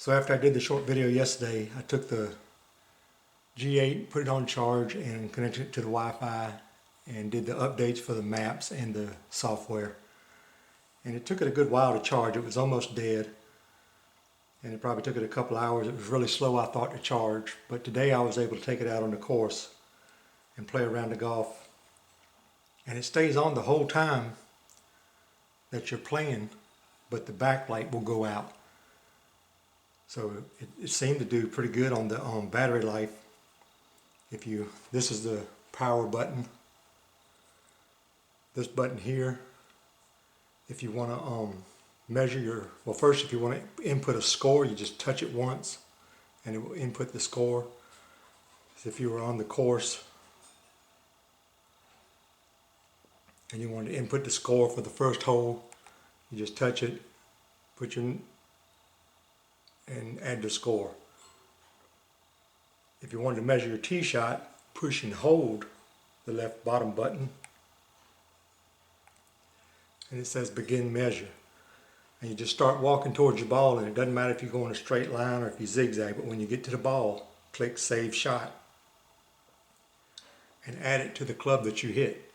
So after I did the short video yesterday, I took the G8, put it on charge and connected it to the Wi-Fi and did the updates for the maps and the software. And it took it a good while to charge. It was almost dead. And it probably took it a couple hours. It was really slow, I thought, to charge. But today I was able to take it out on the course and play around the golf. And it stays on the whole time that you're playing, but the backlight will go out. So it seemed to do pretty good on the battery life. This is the power button. This button here, if you want to measure first if you want to input a score, you just touch it once and it will input the score. So if you were on the course and you wanted to input the score for the first hole, you just touch it, and add the score. If you wanted to measure your tee shot, push and hold the left bottom button and it says begin measure. And you just start walking towards your ball, and it doesn't matter if you go in a straight line or if you zigzag, but when you get to the ball, click save shot and add it to the club that you hit.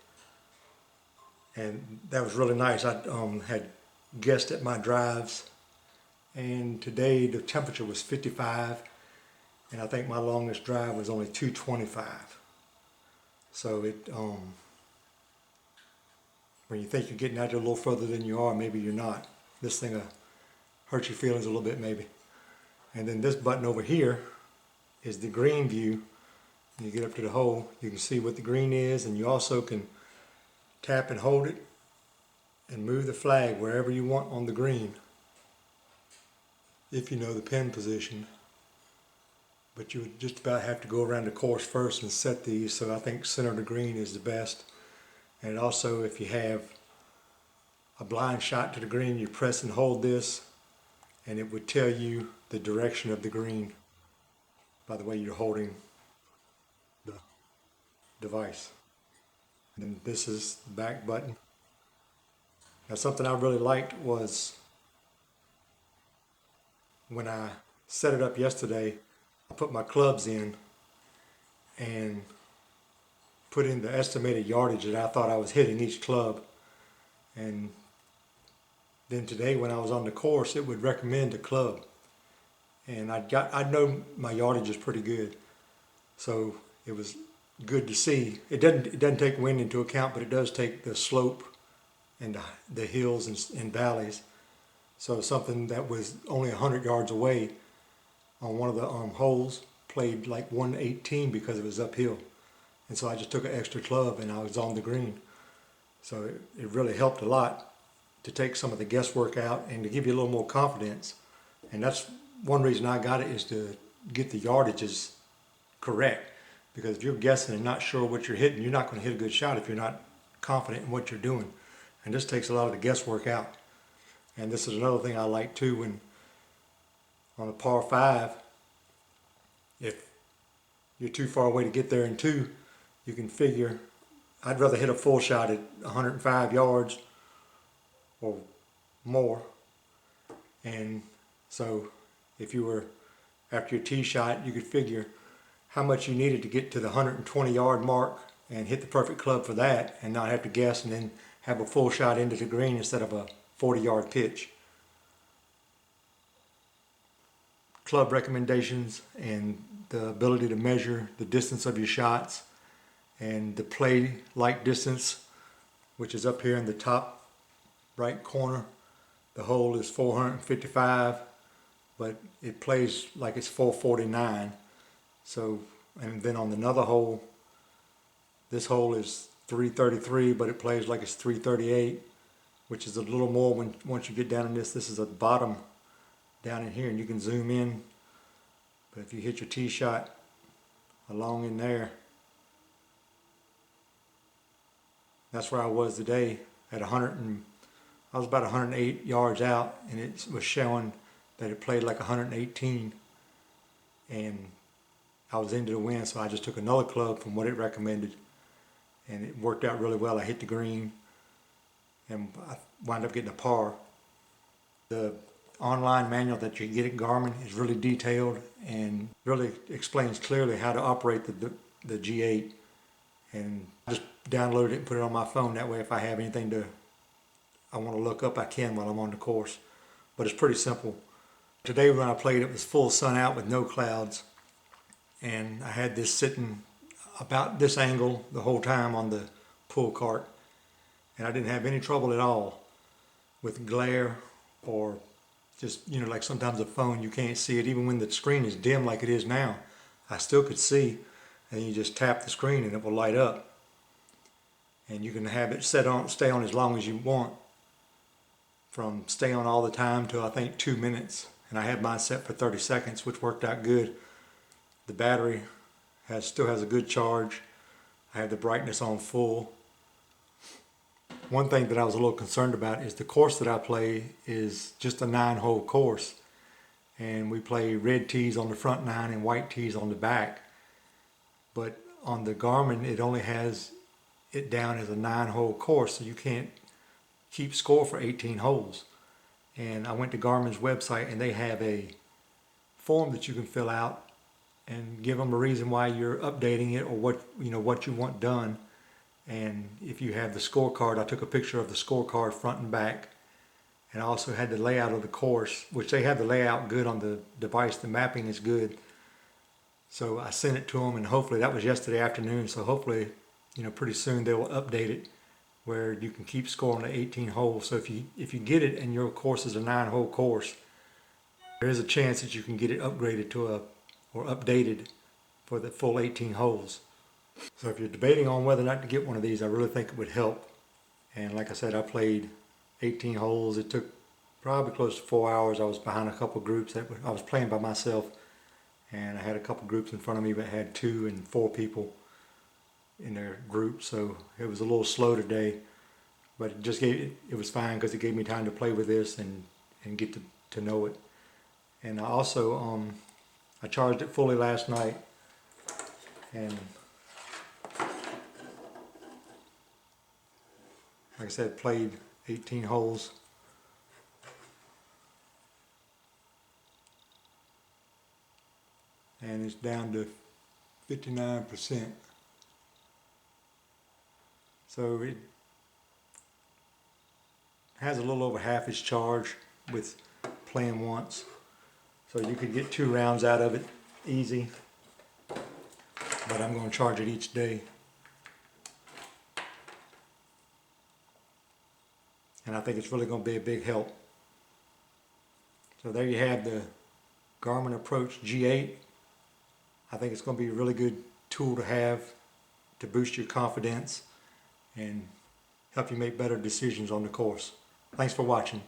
And that was really nice. I had guessed at my drives, and today the temperature was 55, and I think my longest drive was only 225. So when you think you're getting out there a little further than you are, maybe you're not. This thing will hurt your feelings a little bit maybe. And then this button over here is the green view. When you get up to the hole, you can see what the green is, and you also can tap and hold it and move the flag wherever you want on the green, if you know the pin position. But you would just about have to go around the course first and set these, so I think center of the green is the best. And also, if you have a blind shot to the green, you press and hold this and it would tell you the direction of the green by the way you're holding the device. And then this is the back button. Now, something I really liked was when I set it up yesterday, I put my clubs in and put in the estimated yardage that I thought I was hitting each club. And then today when I was on the course, it would recommend a club. And I know my yardage is pretty good. So it was good to see. It doesn't take wind into account, but it does take the slope and the hills and valleys. So something that was only 100 yards away on one of the holes played like 118 because it was uphill. And so I just took an extra club and I was on the green. So it really helped a lot to take some of the guesswork out and to give you a little more confidence. And that's one reason I got it, is to get the yardages correct. Because if you're guessing and not sure what you're hitting, you're not going to hit a good shot if you're not confident in what you're doing. And this takes a lot of the guesswork out. And this is another thing I like too, when on a par 5, if you're too far away to get there in 2, you can figure, I'd rather hit a full shot at 105 yards or more. And so if you were after your tee shot, you could figure how much you needed to get to the 120 yard mark and hit the perfect club for that, and not have to guess and then have a full shot into the green instead of a 40 yard pitch. Club recommendations and the ability to measure the distance of your shots, and the play like distance, which is up here in the top right corner. The hole is 455, but it plays like it's 449. So, and then on another hole, this hole is 333, but it plays like it's 338, which is a little more once you get down in this. This is at the bottom down in here, and you can zoom in. But if you hit your tee shot along in there, that's where I was today at I was about 108 yards out, and it was showing that it played like 118, and I was into the wind, so I just took another club from what it recommended, and it worked out really well. I hit the green and I wound up getting a par. The online manual that you get at Garmin is really detailed and really explains clearly how to operate the G8. And I just downloaded it and put it on my phone. That way if I have anything I want to look up, I can while I'm on the course. But it's pretty simple. Today when I played, it was full sun out with no clouds. And I had this sitting about this angle the whole time on the pull cart. And I didn't have any trouble at all with glare or just, you know, like sometimes a phone, you can't see it. Even when the screen is dim like it is now, I still could see. And you just tap the screen and it will light up. And you can have it stay on as long as you want. From stay on all the time to I think 2 minutes. And I had mine set for 30 seconds, which worked out good. The battery still has a good charge. I have the brightness on full. One thing that I was a little concerned about is the course that I play is just a 9-hole course. And we play red tees on the front 9 and white tees on the back. But on the Garmin, it only has it down as a 9-hole course, so you can't keep score for 18 holes. And I went to Garmin's website and they have a form that you can fill out and give them a reason why you're updating it or what you want done. And if you have the scorecard, I took a picture of the scorecard front and back. And I also had the layout of the course, which they have the layout good on the device. The mapping is good. So I sent it to them, and hopefully that was yesterday afternoon. So hopefully, pretty soon they will update it where you can keep scoring the 18 holes. So if you get it and your course is a 9-hole course, there is a chance that you can get it upgraded to or updated for the full 18 holes. So if you're debating on whether or not to get one of these, I really think it would help. And like I said, I played 18 holes. It took probably close to 4 hours. I was behind a couple groups. I was playing by myself, and I had a couple groups in front of me that had 2 and 4 people in their group. So it was a little slow today, but it was fine because it gave me time to play with this and get to know it. And I also I charged it fully last night, and like I said, played 18 holes. And it's down to 59%. So it has a little over half its charge with playing once. So you could get 2 rounds out of it easy. But I'm going to charge it each day. And I think it's really going to be a big help. So there you have the Garmin Approach G8. I think it's going to be a really good tool to have to boost your confidence and help you make better decisions on the course. Thanks for watching.